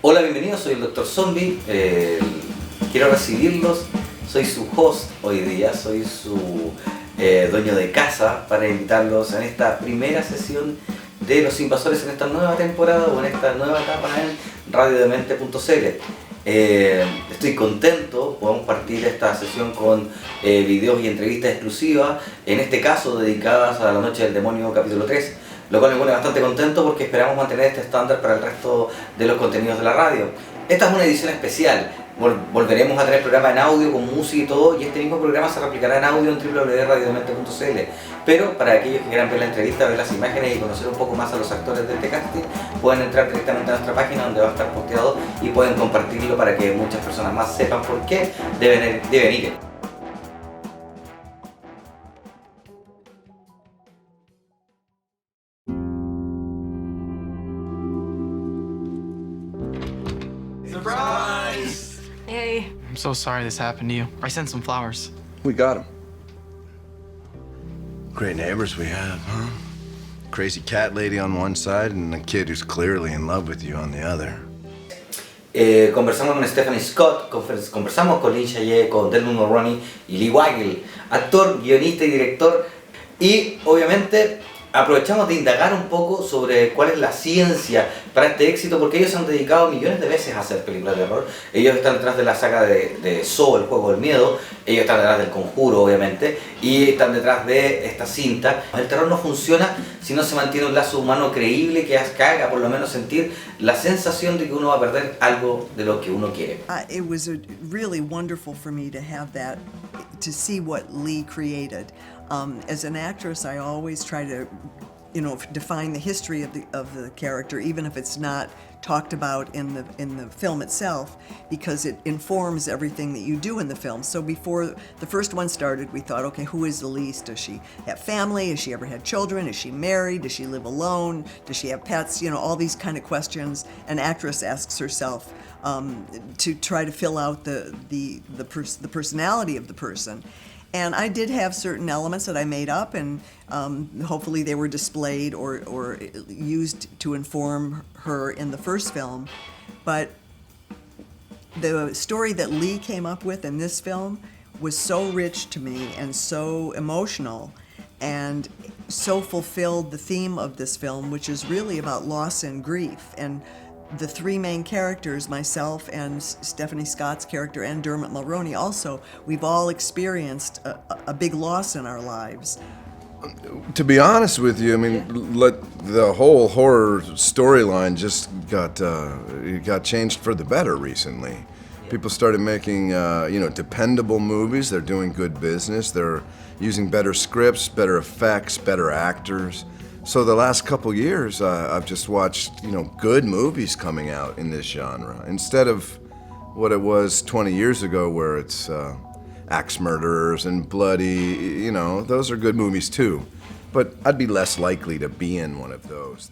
Hola, bienvenidos, soy el Dr.Zombie, quiero recibirlos, soy su host hoy día, soy su dueño de casa para invitarlos en esta primera sesión de Los Invasores en esta nueva temporada o en esta nueva etapa en RadioDemente.cl. Estoy contento, podemos partir esta sesión con videos y entrevistas exclusivas, en este caso dedicadas a la Noche del Demonio capítulo 3. Lo cual me pone bastante contento porque esperamos mantener este estándar para el resto de los contenidos de la radio. Esta es una edición especial, volveremos a tener programa en audio con música y todo, y este mismo programa se replicará en audio en www.radiodemente.cl. Pero para aquellos que quieran ver la entrevista, ver las imágenes y conocer un poco más a los actores de este casting, pueden entrar directamente a nuestra página donde va a estar posteado y pueden compartirlo para que muchas personas más sepan por qué deben ir. Surprise! Hey. I'm so sorry this happened to you. I sent some flowers. We got them. Great neighbors we have, huh? Crazy cat lady on one side and a kid who's clearly in love with you on the other. Conversamos con Stephanie Scott, conversamos con Lynn Chaillet, con Delmon Mulroney y Lee Waggle, actor, guionista y director, y obviamente aprovechamos de indagar un poco sobre cuál es la ciencia para este éxito, porque ellos se han dedicado millones de veces a hacer películas de terror. Ellos están detrás de la saga de Saw, el juego del miedo, ellos están detrás del Conjuro, obviamente, y están detrás de esta cinta. El terror no funciona si no se mantiene un lazo humano creíble que haga por lo menos sentir la sensación de que uno va a perder algo de lo que uno quiere. It was really wonderful for me to have that, to see what Lee created. As an actress, I always try to, define the history of the character, even if it's not talked about in the film itself, because it informs everything that you do in the film. So before the first one started, we thought, okay, who is Elise? Does she have family? Has she ever had children? Is she married? Does she live alone? Does she have pets? All these kind of questions an actress asks herself to try to fill out the personality of the person. And I did have certain elements that I made up, and hopefully they were displayed or used to inform her in the first film. But the story that Lee came up with in this film was so rich to me and so emotional and so fulfilled the theme of this film, which is really about loss and grief. And the three main characters, myself and Stephanie Scott's character and Dermot Mulroney also, we've all experienced a big loss in our lives. To be honest with you, I mean, the whole horror storyline just got changed for the better recently. People started making, dependable movies. They're doing good business. They're using better scripts, better effects, better actors. So the last couple years, I've just watched, good movies coming out in this genre, instead of what it was 20 years ago, where it's axe murderers and bloody, those are good movies too. But I'd be less likely to be in one of those.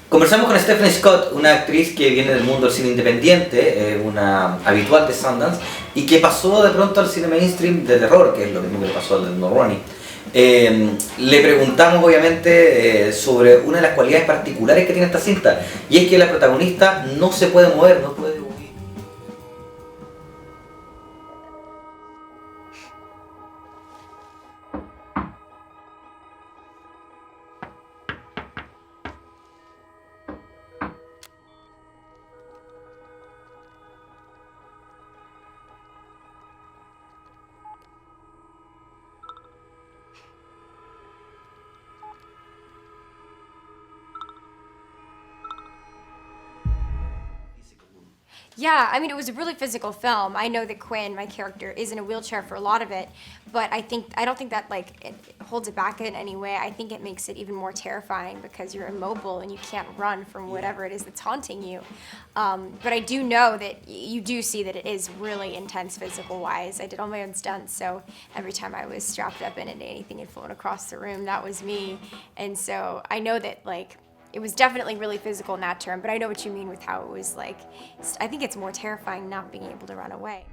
Conversamos con Stephanie Scott, una actriz que viene del mundo del cine independiente, una habitual de Sundance, y que pasó de pronto al cine mainstream de terror, que es lo mismo que le pasó al de Mulroney. Le preguntamos obviamente sobre una de las cualidades particulares que tiene esta cinta, y es que la protagonista no se puede mover, no puede huir. Yeah, I mean, it was a really physical film. I know that Quinn, my character, is in a wheelchair for a lot of it, but I don't think that it holds it back in any way. I think it makes it even more terrifying because you're immobile and you can't run from whatever it is that's haunting you. But I do know that you do see that it is really intense physical-wise. I did all my own stunts, so every time I was strapped up in it, anything had flown across the room, that was me. And so I know that, it was definitely really physical in that term, but I know what you mean with how it was I think it's more terrifying not being able to run away.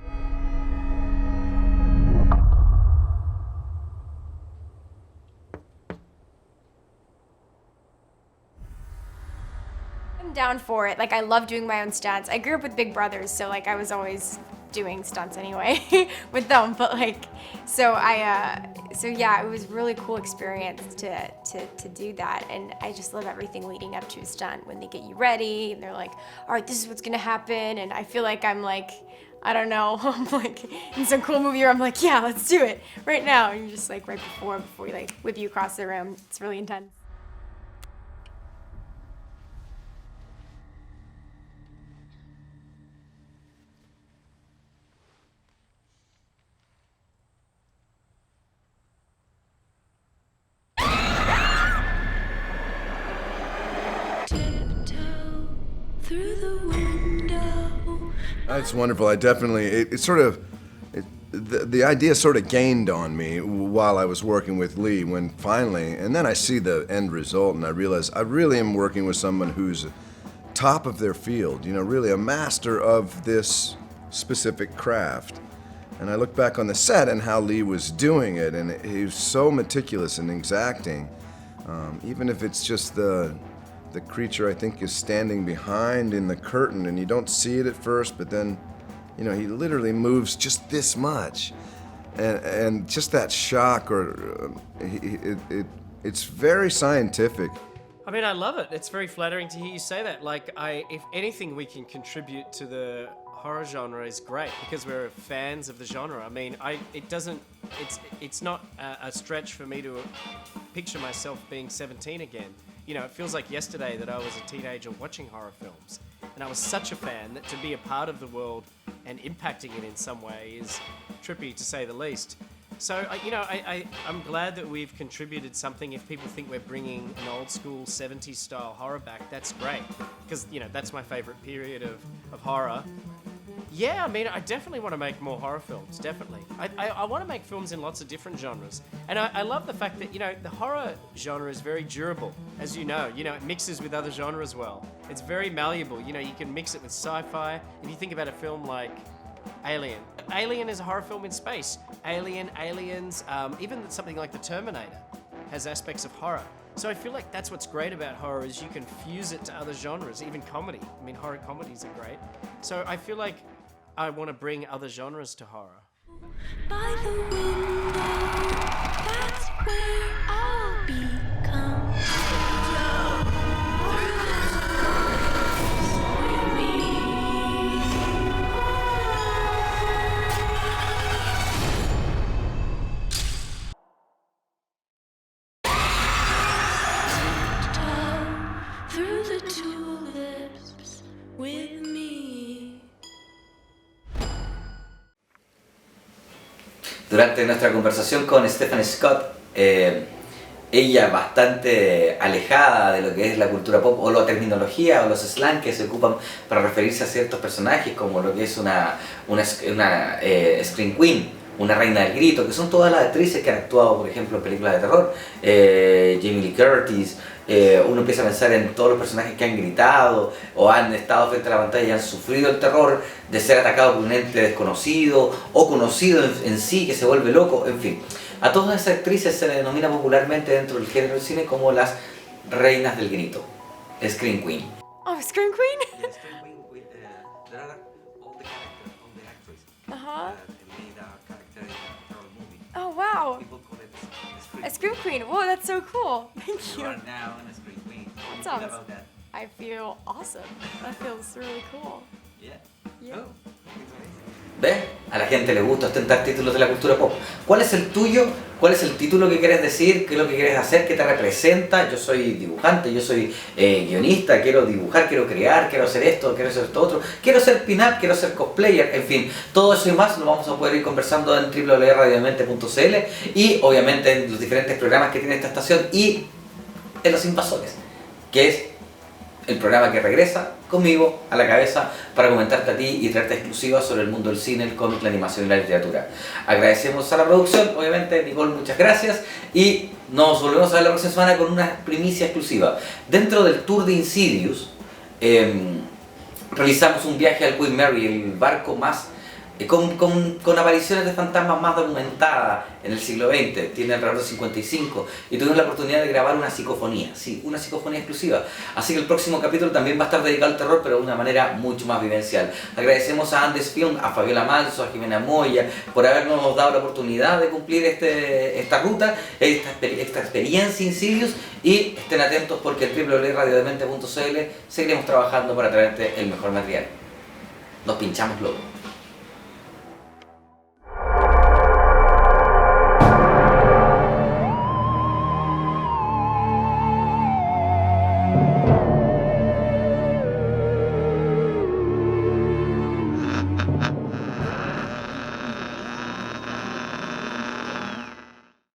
down for it. Like, I love doing my own stunts. I grew up with big brothers, so like I was always doing stunts anyway with them. But like, so yeah, it was a really cool experience to do that. And I just love everything leading up to a stunt, when they get you ready and they're like, all right, this is what's gonna happen. And I feel like I'm like, I don't know, I'm like in some cool movie where I'm like, yeah, let's do it right now. And you're just like right before we like whip you across the room. It's really intense. It's wonderful. I definitely, the idea sort of gained on me while I was working with Lee, when finally, and then I see the end result and I realize I really am working with someone who's top of their field, really a master of this specific craft. And I look back on the set and how Lee was doing it, and he was so meticulous and exacting, even if it's just the creature I think is standing behind in the curtain and you don't see it at first, but then, he literally moves just this much. And just that shock, it's very scientific. I mean, I love it. It's very flattering to hear you say that. Like, if anything we can contribute to the horror genre is great, because we're fans of the genre. I mean, it's not a stretch for me to picture myself being 17 again. It feels like yesterday that I was a teenager watching horror films, and I was such a fan that to be a part of the world and impacting it in some way is trippy, to say the least. So, I'm glad that we've contributed something. If people think we're bringing an old school 70s style horror back, that's great, because, that's my favorite period of horror. Yeah, I mean, I definitely want to make more horror films, definitely. I want to make films in lots of different genres. And I love the fact that, the horror genre is very durable, as you know. It mixes with other genres well. It's very malleable. You can mix it with sci-fi. If you think about a film like Alien. Alien is a horror film in space. Aliens, even something like The Terminator has aspects of horror. So I feel like that's what's great about horror, is you can fuse it to other genres, even comedy. I mean, horror comedies are great. So I feel like I want to bring other genres to horror. By the window, that's where I'll become. Through the tulips with me. Durante nuestra conversación con Stephanie Scott, ella bastante alejada de lo que es la cultura pop o la terminología o los slang que se ocupan para referirse a ciertos personajes, como lo que es una scream queen, una reina del grito, que son todas las actrices que han actuado, por ejemplo, en películas de terror, Jamie Lee Curtis. Uno empieza a pensar en todos los personajes que han gritado o han estado frente a la pantalla y han sufrido el terror de ser atacado por un ente desconocido o conocido en sí, que se vuelve loco, en fin. A todas esas actrices se les denomina popularmente dentro del género del cine como las reinas del grito, Scream Queen. Oh, Scream Queen? Yeah, Scream Queen, there are all the characters, all the actors made a character in a horror movie. Oh, wow. People call it A Scream Queen. Whoa, that's so cool. Thank You you. are now a Scream Queen. What do you Sounds- feel about that? I feel awesome. That feels really cool. Yeah. Yeah. Oh. ¿Ves? A la gente le gusta ostentar títulos de la cultura pop. ¿Cuál es el tuyo? ¿Cuál es el título que quieres decir? ¿Qué es lo que quieres hacer? ¿Qué te representa? Yo soy dibujante, yo soy guionista, quiero dibujar, quiero crear, quiero hacer esto, quiero hacer esto otro, quiero ser pin-up, quiero ser cosplayer, en fin, todo eso y más lo vamos a poder ir conversando en www.radiodemente.cl y obviamente en los diferentes programas que tiene esta estación y en Los Invasores, que es el programa que regresa conmigo a la cabeza para comentarte a ti y traerte exclusivas sobre el mundo del cine, el cómic, la animación y la literatura. Agradecemos a la producción, obviamente, Nicole, muchas gracias, y nos volvemos a ver la próxima semana con una primicia exclusiva. Dentro del tour de Insidous, realizamos un viaje al Queen Mary, el barco más con apariciones de fantasmas más documentadas en el siglo XX, tiene alrededor de 55, y tuvimos la oportunidad de grabar una psicofonía, sí, una psicofonía exclusiva. Así que el próximo capítulo también va a estar dedicado al terror, pero de una manera mucho más vivencial. Agradecemos a Andes Film, a Fabiola Manso, a Jimena Moya, por habernos dado la oportunidad de cumplir esta ruta, esta experiencia Insidous, y estén atentos porque en www.radiodemente.cl seguiremos trabajando para traerte el mejor material. Nos pinchamos luego.